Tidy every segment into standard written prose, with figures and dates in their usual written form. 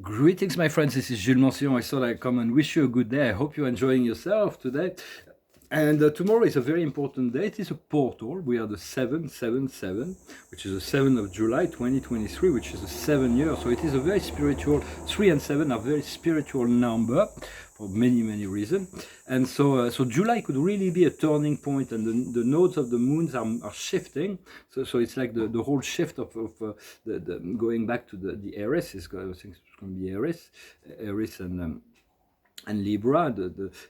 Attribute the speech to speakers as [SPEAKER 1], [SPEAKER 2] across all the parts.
[SPEAKER 1] Greetings, my friends. This is Gilles Mancion. I thought I'd come and wish you a good day. I hope you're enjoying yourself today. And tomorrow is a very important day. It is a portal. We are the 777, which is the 7th of July 2023, which is a 7 year. So it is a very spiritual, 3 and 7 are very spiritual number for many reasons. And so July could really be a turning point, and the nodes of the moons are shifting. So it's like the whole shift of the going back to the Aries is going, I think it's going to be Aries and Libra.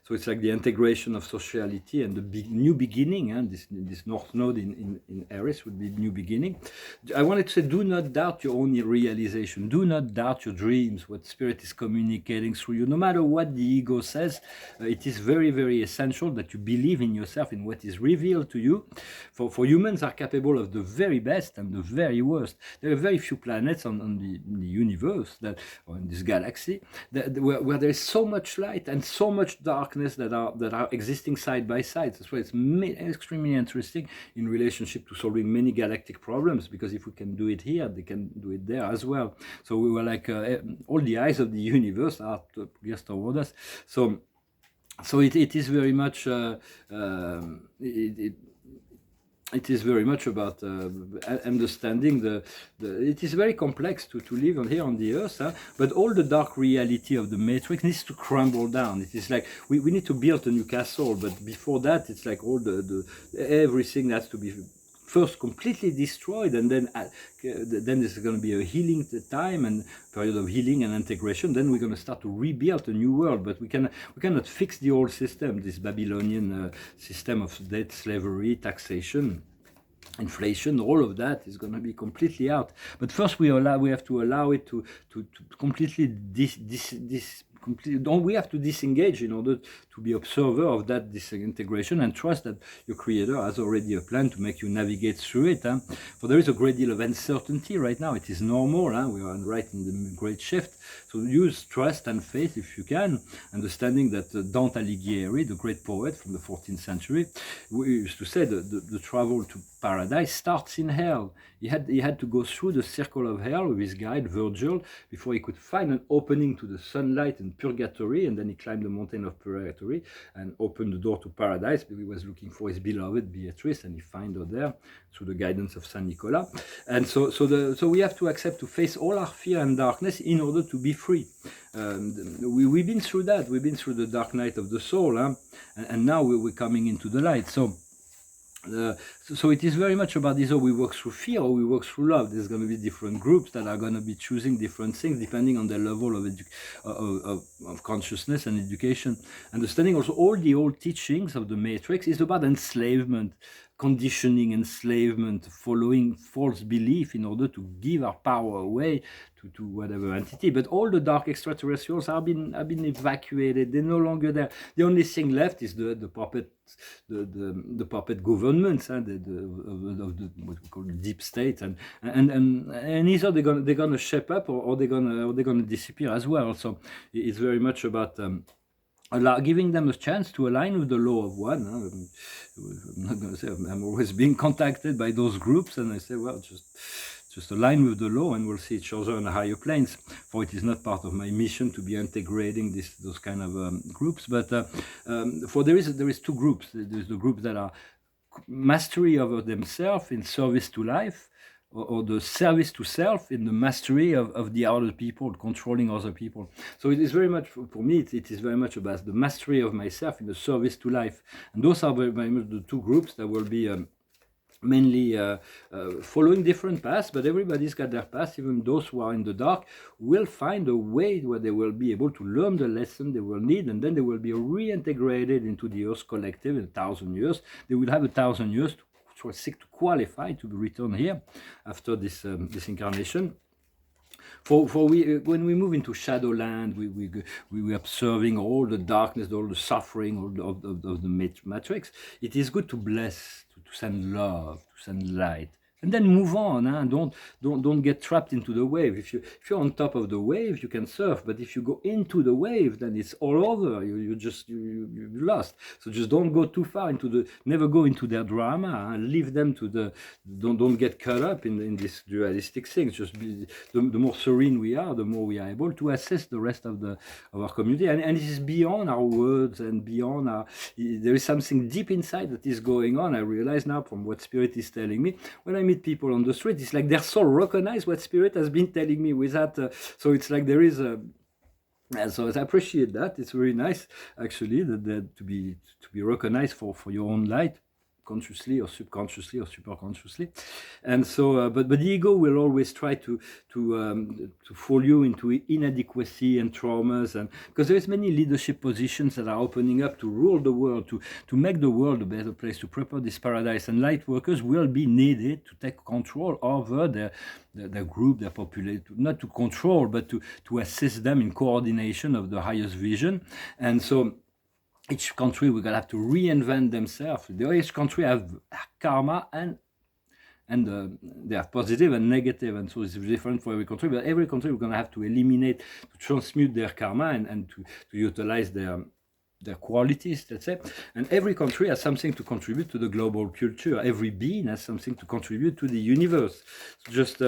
[SPEAKER 1] So it's like the integration of sociality and the new beginning. And this North Node in Aries would be new beginning. I wanted to say, do not doubt your own realization. Do not doubt your dreams, what Spirit is communicating through you. No matter what the ego says, it is very essential that you believe in yourself, in what is revealed to you. For humans are capable of the very best and the very worst. There are very few planets on the universe, or in this galaxy, where there is so much light and so much darkness that are existing side by side. That's why it's extremely interesting in relationship to solving many galactic problems, because if we can do it here, they can do it there as well. So we were like all the eyes of the universe are geared toward us. So it is very much it is very much about understanding it is very complex to live on here on the earth, but all the dark reality of the matrix needs to crumble down. It is like we need to build a new castle, but before that it's like all everything has to be first completely destroyed, and then there's going to be a healing time and period of healing and integration. Then we're going to start to rebuild a new world, but we cannot fix the old system, this Babylonian system of debt, slavery, taxation, inflation. All of that is going to be completely out. But first we have to allow it to completely we have to disengage in order to be observer of that disintegration, and trust that your creator has already a plan to make you navigate through it. For there is a great deal of uncertainty right now. It is normal. We are right in the great shift. So use trust and faith if you can, understanding that Dante Alighieri, the great poet from the 14th century, we used to say the travel to paradise starts in hell. He had to go through the circle of hell with his guide Virgil before he could find an opening to the sunlight in purgatory, and then he climbed the mountain of purgatory and opened the door to paradise, because he was looking for his beloved Beatrice, and he found her there through the guidance of Saint Nicolas. And so we have to accept to face all our fear and darkness in order to be free. We've been through that. We've been through the dark night of the soul, and now we're coming into the light. So it is very much about this. We work through fear or we work through love. There's going to be different groups that are going to be choosing different things depending on their level of consciousness and education. Understanding also all the old teachings of the Matrix is about enslavement, conditioning, enslavement, following false belief in order to give our power away to whatever entity. But all the dark extraterrestrials have been evacuated. They're no longer there. The only thing left is the puppet, the puppet governments, of the what we call deep state, and either they're gonna shape up or they're gonna disappear as well. So it's very much about giving them a chance to align with the law of one. I'm not going to say I'm always being contacted by those groups, and I say, well, just align with the law, and we'll see each other on higher planes. For it is not part of my mission to be integrating those kind of groups. But for there is two groups. There's the groups that are mastery over themselves in service to life, or the service to self in the mastery of the other people, controlling other people. So it is very much, for me, it is very much about the mastery of myself in the service to life. And those are very much the two groups that will be mainly following different paths, but everybody's got their path. Even those who are in the dark will find a way where they will be able to learn the lesson they will need, and then they will be reintegrated into the Earth collective in 1,000 years. They will have 1,000 years to seek to qualify to return here after this incarnation. When we move into Shadowland, we observing all the darkness, all the suffering of the matrix. It is good to bless, to send love, to send light. and then move on. Don't get trapped into the wave. If you're on top of the wave, you can surf, but if you go into the wave, then it's all over. You lost. So just don't go too far never go into their drama. Leave them to don't get caught up in this dualistic things. Just be the more serene we are, the more we are able to assess the rest of our community, and this is beyond our words and beyond our. There is something deep inside that is going on. I realize now from what Spirit is telling me. When I meet people on the street, it's like their soul recognize what Spirit has been telling me with that. So it's like there is a. And so I appreciate that. It's very nice, actually, that to be recognized for your own light, consciously or subconsciously or superconsciously. And so, but the ego will always try to fall you into inadequacy and traumas, and because there's many leadership positions that are opening up to rule the world, to make the world a better place, to prepare this paradise, and light workers will be needed to take control over their group, their population, not to control, but to assist them in coordination of the highest vision. And so each country we're gonna have to reinvent themselves. Each country have karma and they have positive and negative, and so it's different for every country. But every country we're gonna have to eliminate, to transmute their karma and to utilize their qualities, let's say. And every country has something to contribute to the global culture. Every being has something to contribute to the universe. So just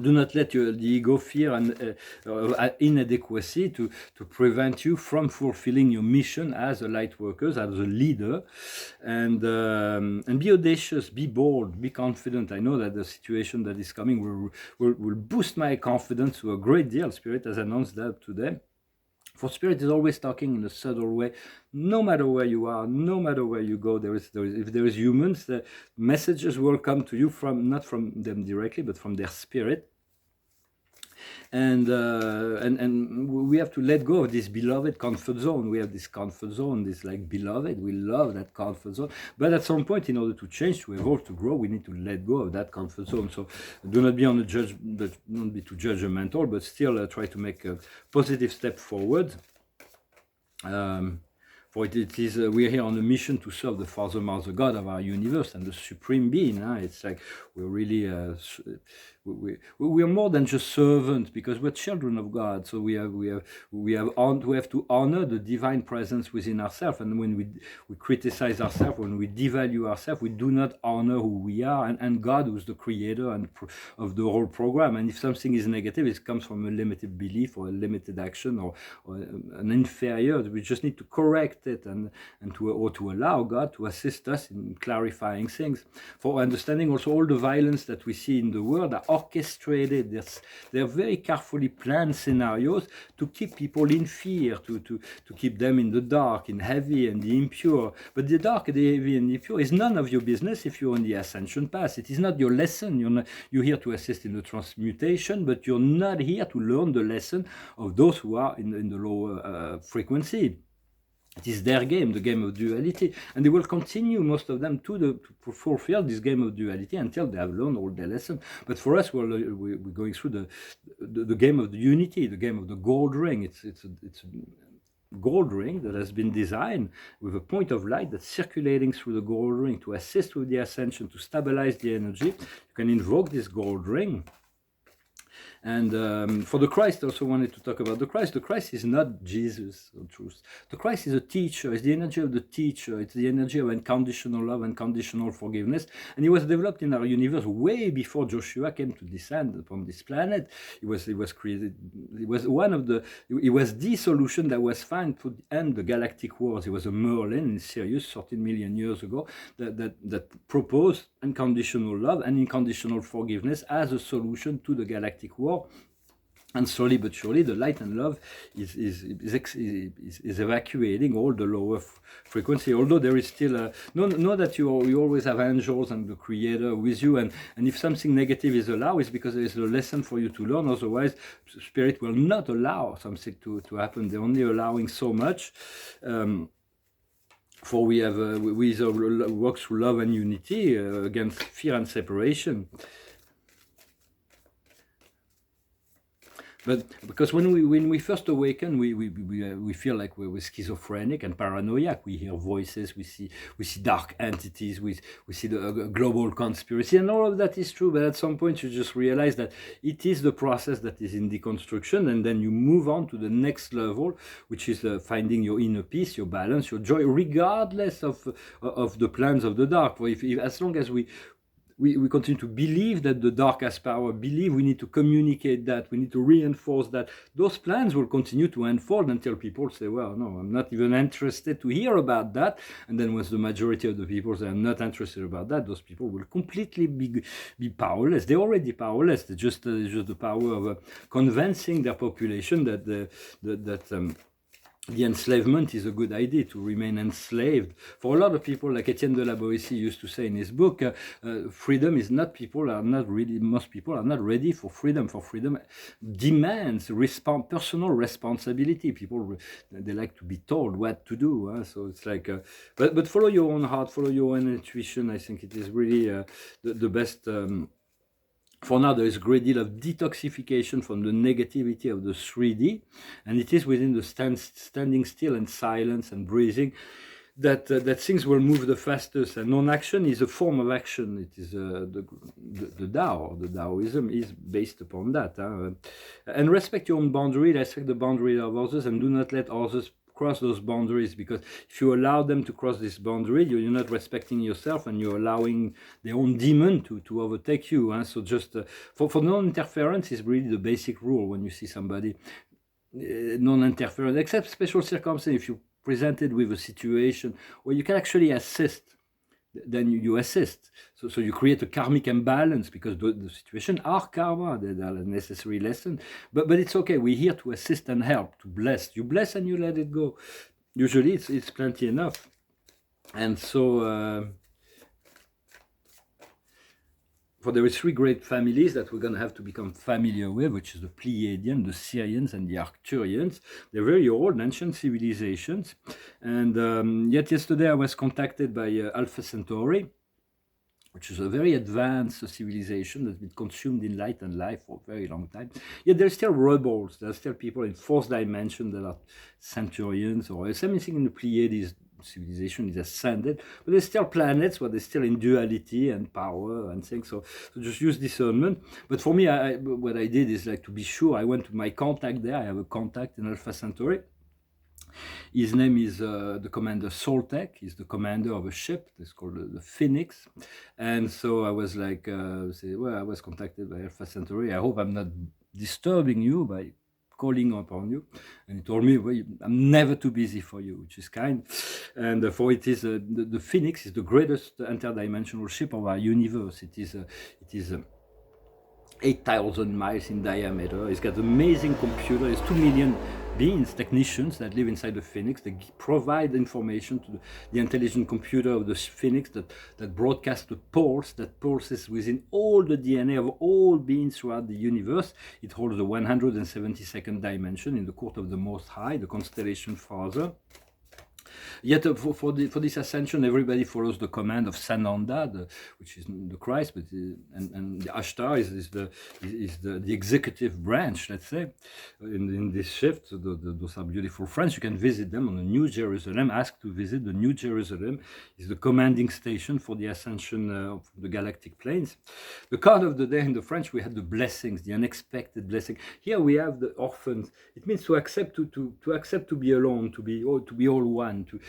[SPEAKER 1] do not let the ego fear and inadequacy to prevent you from fulfilling your mission as a light worker, as a leader, and be audacious, be bold, be confident. I know that the situation that is coming will boost my confidence to a great deal. Spirit has announced that today. For Spirit is always talking in a subtle way, no matter where you are, no matter where you go. If there is humans, the messages will come to you not from them directly, but from their spirit. And we have to let go of this beloved comfort zone. We have this comfort zone, this like beloved. We love that comfort zone. But at some point, in order to change, to evolve, to grow, we need to let go of that comfort zone. So do not be on the don't be too judgmental, but still try to make a positive step forward. For it is we are here on a mission to serve the Father, Mother, God of our universe and the Supreme Being. It's like we're really we are more than just servants, because we're children of God. So we have to honor the divine presence within ourselves. And when we criticize ourselves, when we devalue ourselves, we do not honor who we are and God, who's the creator and of the whole program. And if something is negative, it comes from a limited belief or a limited action or an inferior. We just need to correct it and to allow God to assist us in clarifying things. For understanding also all the violence that we see in the world are orchestrated. They're very carefully planned scenarios to keep people in fear, to keep them in the dark, in heavy and the impure. But the dark, the heavy and the impure is none of your business if you're on the ascension path. It is not your lesson. You're here to assist in the transmutation, but you're not here to learn the lesson of those who are in the lower frequency. It is their game, the game of duality, and they will continue, most of them, to fulfill this game of duality until they have learned all their lessons. But for us, we're going through the game of the unity, the game of the gold ring. It's a gold ring that has been designed with a point of light that's circulating through the gold ring to assist with the ascension, to stabilize the energy. You can invoke this gold ring. And for the Christ, I also wanted to talk about the Christ. The Christ is not Jesus or truth. The Christ is a teacher. It's the energy of the teacher. It's the energy of unconditional love, unconditional forgiveness. And he was developed in our universe way before Joshua came to descend upon this planet. He was created. He was the solution that was found to end the galactic wars. He was a Merlin in Sirius 13 million years ago that proposed unconditional love and unconditional forgiveness as a solution to the galactic war. And slowly but surely, the light and love is evacuating all the lower frequency. Although there is still know that you always have angels and the Creator with you, and if something negative is allowed, it's because there is a lesson for you to learn. Otherwise, Spirit will not allow something to happen. They're only allowing so much. For we work through love and unity against fear and separation. But because when we first awaken, we feel like we're schizophrenic and paranoiac. We hear voices, we see dark entities, we see the global conspiracy, and all of that is true. But at some point, you just realize that it is the process that is in deconstruction, and then you move on to the next level, which is finding your inner peace, your balance, your joy, regardless of the plans of the dark. For if as long as we continue to believe that the dark has power, believe we need to communicate that, we need to reinforce that, those plans will continue to unfold until people say, well, no, I'm not even interested to hear about that. And then once the majority of the people say, I'm not interested about that, those people will completely be powerless. They're already powerless. They're just the power of convincing their population that the enslavement is a good idea, to remain enslaved. For a lot of people, like Etienne de la Boétie used to say in his book, freedom is not, most people are not ready for freedom. For freedom demands personal responsibility. People, they like to be told what to do. So it's like, but follow your own heart, follow your own intuition. I think it is really the best. For now, there is a great deal of detoxification from the negativity of the 3D, and it is within the standing still and silence and breathing that things will move the fastest. And non-action is a form of action. It is the Tao, the Taoism is based upon that. And respect your own boundary, respect the boundary of others, and do not let others cross those boundaries, because if you allow them to cross this boundary, you're not respecting yourself, and you're allowing their own demon to overtake you. So just for non-interference is really the basic rule when you see somebody. Non-interference, except special circumstances. If you're presented with a situation where you can actually assist, then you assist. So you create a karmic imbalance, because the situation are karma, they are a necessary lesson. But it's okay. We're here to assist and help, to bless. You bless and you let it go. Usually it's plenty enough. And so for there are three great families that we're going to have to become familiar with, which is the Pleiadians, the Syrians, and the Arcturians. They're very old, ancient civilizations. And yet yesterday I was contacted by Alpha Centauri, which is a very advanced civilization that's been consumed in light and life for a very long time. Yet there's still rebels. There's still people in fourth dimension that are Centaurians, or same thing in the Pleiades. Civilization is ascended, but there's still planets where they're still in duality and power and things. So just use discernment. But for me, what I did is, like, to be sure, I went to my contact there. I have a contact in Alpha Centauri. His name is the commander Soltec. He's the commander of a ship. It's called the Phoenix. And so I was like, I was contacted by Alpha Centauri. I hope I'm not disturbing you by calling upon you. And he told me, well, I'm never too busy for you, which is kind. And for it is the Phoenix is the greatest interdimensional ship of our universe. It is 8,000 miles in diameter. It's got an amazing computer. There's 2 million beings, technicians that live inside the Phoenix. They provide information to the intelligent computer of the Phoenix that broadcasts the pulse, that pulses within all the DNA of all beings throughout the universe. It holds the 172nd dimension in the court of the Most High, the constellation Father. Yet for this ascension, everybody follows the command of Sananda, which is the Christ, but and the Ashtar is the executive branch, let's say, in this shift. Those are beautiful friends. You can visit them on the New Jerusalem. Ask to visit the New Jerusalem. Is the commanding station for the ascension of the galactic planes. The card of the day in the French, we had the blessings, the unexpected blessing. Here we have the orphans. It means to accept to accept to be alone, to be all one, to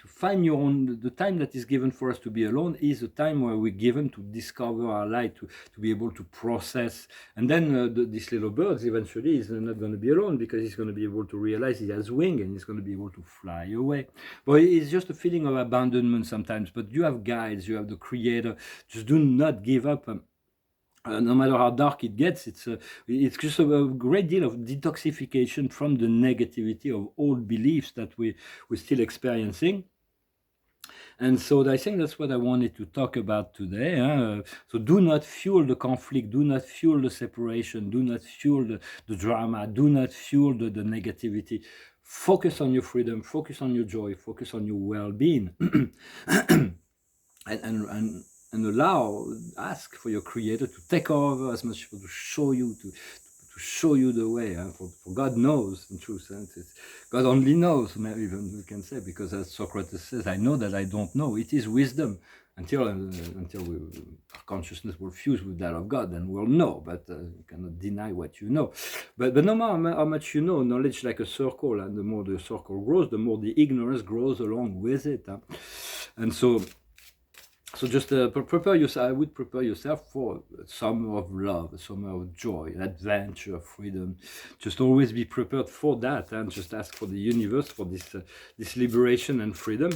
[SPEAKER 1] find your own. The time that is given for us to be alone is a time where we're given to discover our light, to be able to process. And then this little bird eventually is not going to be alone, because he's going to be able to realize he has wings and he's going to be able to fly away. But it's just a feeling of abandonment sometimes. But you have guides, you have the Creator. Just do not give up. No matter how dark it gets, it's just a great deal of detoxification from the negativity of old beliefs that we're still experiencing. And so I think that's what I wanted to talk about today. So do not fuel the conflict, do not fuel the separation, do not fuel the drama, do not fuel the negativity. Focus on your freedom, focus on your joy, focus on your well-being. and ask for your Creator to take over as much, to show you, to show you the way. For God knows, in true sense. God only knows, maybe even we can say, because as Socrates says, I know that I don't know. It is wisdom. Until our consciousness will fuse with that of God, then we'll know, but you cannot deny what you know. But no matter how much you know, knowledge like a circle, and the more the circle grows, the more the ignorance grows along with it. And so just prepare yourself. I would prepare yourself for a summer of love, a summer of joy, adventure, freedom. Just always be prepared for that, and just ask for the universe for this liberation and freedom.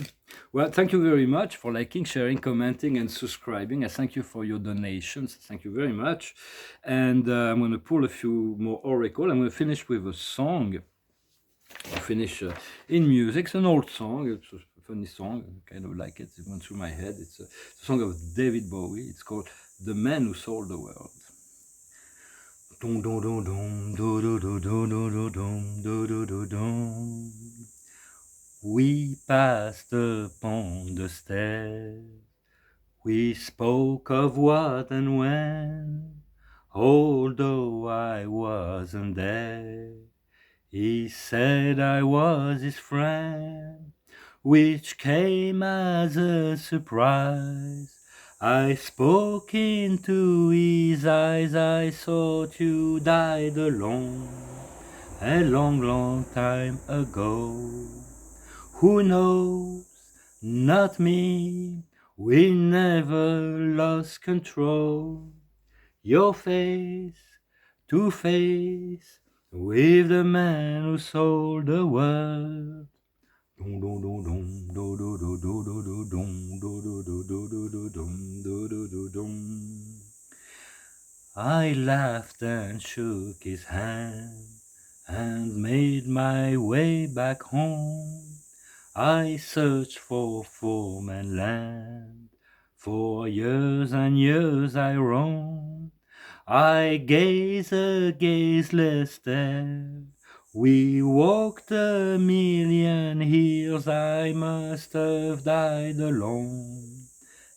[SPEAKER 1] Well, thank you very much for liking, sharing, commenting, and subscribing. I thank you for your donations. Thank you very much. And I'm going to pull a few more oracle. I'm going to finish with a song. I'll finish in music. It's an old song. It's a funny song. I kind of like it. It went through my head. It's a song of David Bowie. It's called "The Man Who Sold the World." We passed upon the stairs. We spoke of what and when, although I wasn't there. He said I was his friend, which came as a surprise. I spoke into his eyes, I thought you died alone, a long, long time ago. Who knows? Not me, we never lost control. Your face to face with the man who sold the world. I laughed and shook his hand and made my way back home. I searched for form and land, for years and years I roamed. I gaze a gazeless stare. We walked a million hills. I must have died alone,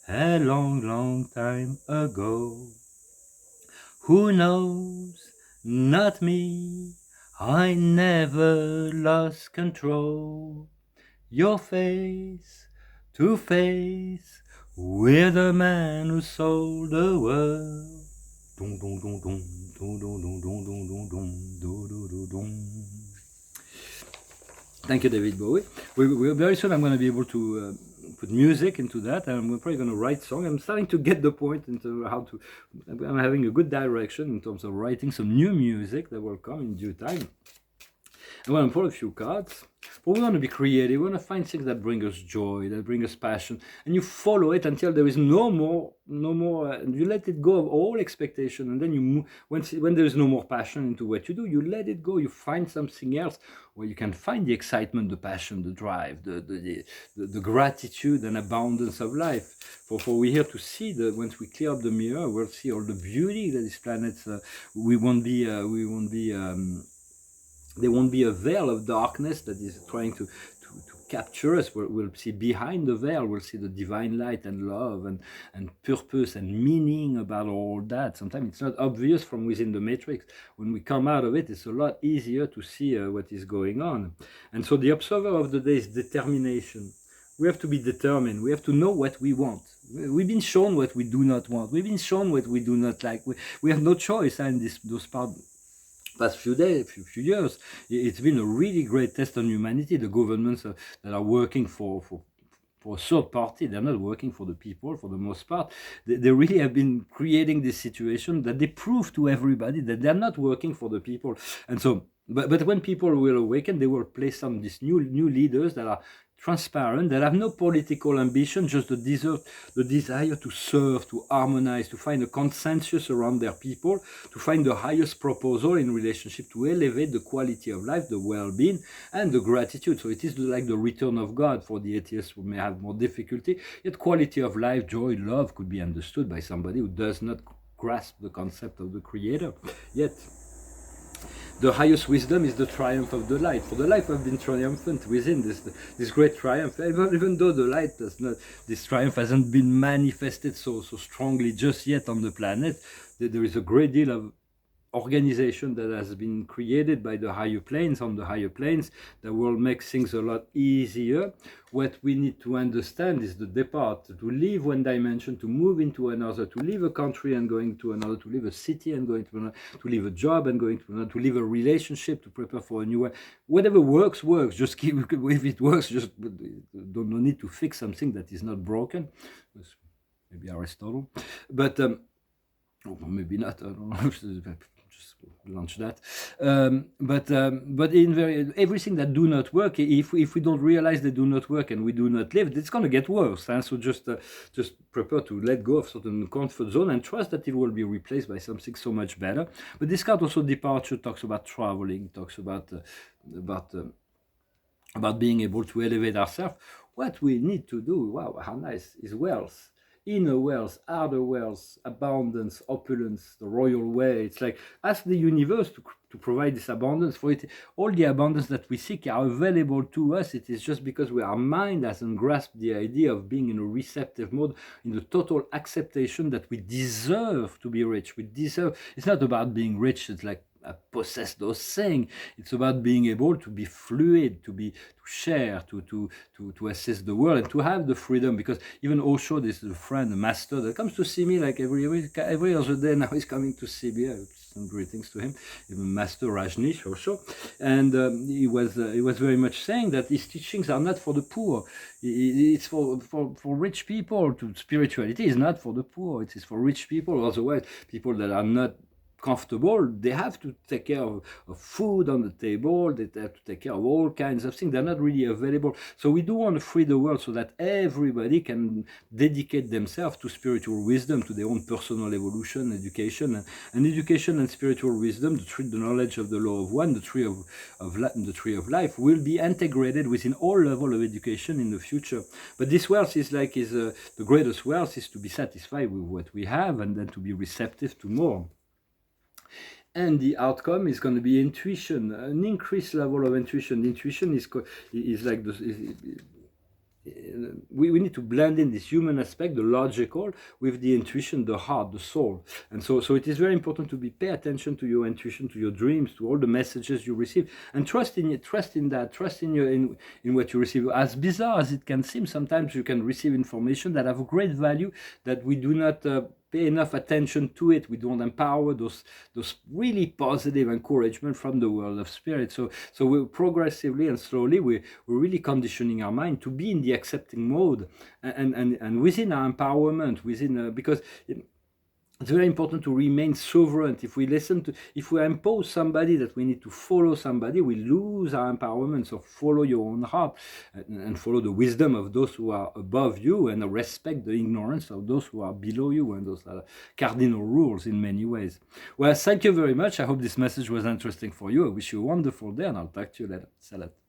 [SPEAKER 1] a long, long time ago. Who knows? Not me. I never lost control. Your face to face with the man who sold the world. Thank you, David Bowie. We're very soon I'm going to be able to put music into that, and I'm probably going to write songs. I'm starting to get the point into how to. I'm having a good direction in terms of writing some new music that will come in due time. I want to pull a few cards, but we want to be creative. We want to find things that bring us joy, that bring us passion, and you follow it until there is no more. You let it go of all expectation, and then you move. When there is no more passion into what you do, you let it go. You find something else where you can find the excitement, the passion, the drive, the gratitude and abundance of life. For we're here to see that once we clear up the mirror, we'll see all the beauty that this planet. There won't be a veil of darkness that is trying to capture us. We'll see behind the veil, we'll see the divine light and love and purpose and meaning about all that. Sometimes it's not obvious from within the matrix. When we come out of it, it's a lot easier to see what is going on. And so the observer of the day is determination. We have to be determined. We have to know what we want. We've been shown what we do not want. We've been shown what we do not like. We have no choice in those past few years. It's been a really great test on humanity. The governments that are working for a third party, they're not working for the people for the most part. They really have been creating this situation that they prove to everybody that they're not working for the people. And so, but when people will awaken, they will place on these new leaders that are transparent, that have no political ambition, just the desire to serve, to harmonize, to find a consensus around their people, to find the highest proposal in relationship to elevate the quality of life, the well-being, and the gratitude. So it is like the return of God for the atheists who may have more difficulty. Yet quality of life, joy, love could be understood by somebody who does not grasp the concept of the Creator. Yet the highest wisdom is the triumph of the light. For the life have been triumphant within this great triumph, even though the light does not, this triumph hasn't been manifested so strongly just yet on the planet. There is a great deal organization that has been created by the higher planes, on the higher planes, that will make things a lot easier. What we need to understand is the depart, to leave one dimension, to move into another, to leave a country and going to another, to leave a city and going to another, to leave a job and going to another, to leave a relationship, to prepare for a new one. Whatever works, works. Just keep, if it works, just don't need to fix something that is not broken. Maybe Aristotle, but or maybe not. I don't know. Just launch that. But in everything that do not work, if we don't realize they do not work and we do not live, it's going to get worse. Huh? So just prepare to let go of certain comfort zone and trust that it will be replaced by something so much better. But this card also, departure, talks about traveling, talks about being able to elevate ourselves. What we need to do, wow, how nice, is wealth. Inner wealth, outer wealth, abundance, opulence, the royal way. It's like, ask the universe to provide this abundance for it. All the abundance that we seek are available to us. It is just because our mind hasn't grasped the idea of being in a receptive mode, in the total acceptation that we deserve to be rich. We deserve. It's not about being rich. It's like possess those things. It's about being able to be fluid, to share, to assist the world, and to have the freedom. Because even Osho, this is a friend, a master that comes to see me like every other day. Now he's coming to see me. Some greetings to him, even Master Rajneesh Osho, and he was very much saying that his teachings are not for the poor. It's for rich people. Spirituality is not for the poor. It is for rich people. Otherwise, people that are not comfortable, they have to take care of food on the table, they have to take care of all kinds of things. They're not really available. So we do want to free the world so that everybody can dedicate themselves to spiritual wisdom, to their own personal evolution, education, and education and spiritual wisdom, the knowledge of the law of one, the tree of life, will be integrated within all level of education in the future. But this wealth the greatest wealth is to be satisfied with what we have and then to be receptive to more. And the outcome is going to be intuition, an increased level of intuition. Intuition is like we need to blend in this human aspect, the logical, with the intuition, the heart, the soul. And so it is very important to pay attention to your intuition, to your dreams, to all the messages you receive, and trust in what you receive. As bizarre as it can seem, sometimes you can receive information that have a great value that we do not pay enough attention to it. We don't empower those really positive encouragement from the world of spirit. So we progressively and slowly we're really conditioning our mind to be in the accepting mode and within our empowerment, because it's very important to remain sovereign. If we impose somebody that we need to follow somebody, we lose our empowerment. So follow your own heart and follow the wisdom of those who are above you and respect the ignorance of those who are below you. And those are cardinal rules in many ways. Well, thank you very much. I hope this message was interesting for you. I wish you a wonderful day and I'll talk to you later. Salat.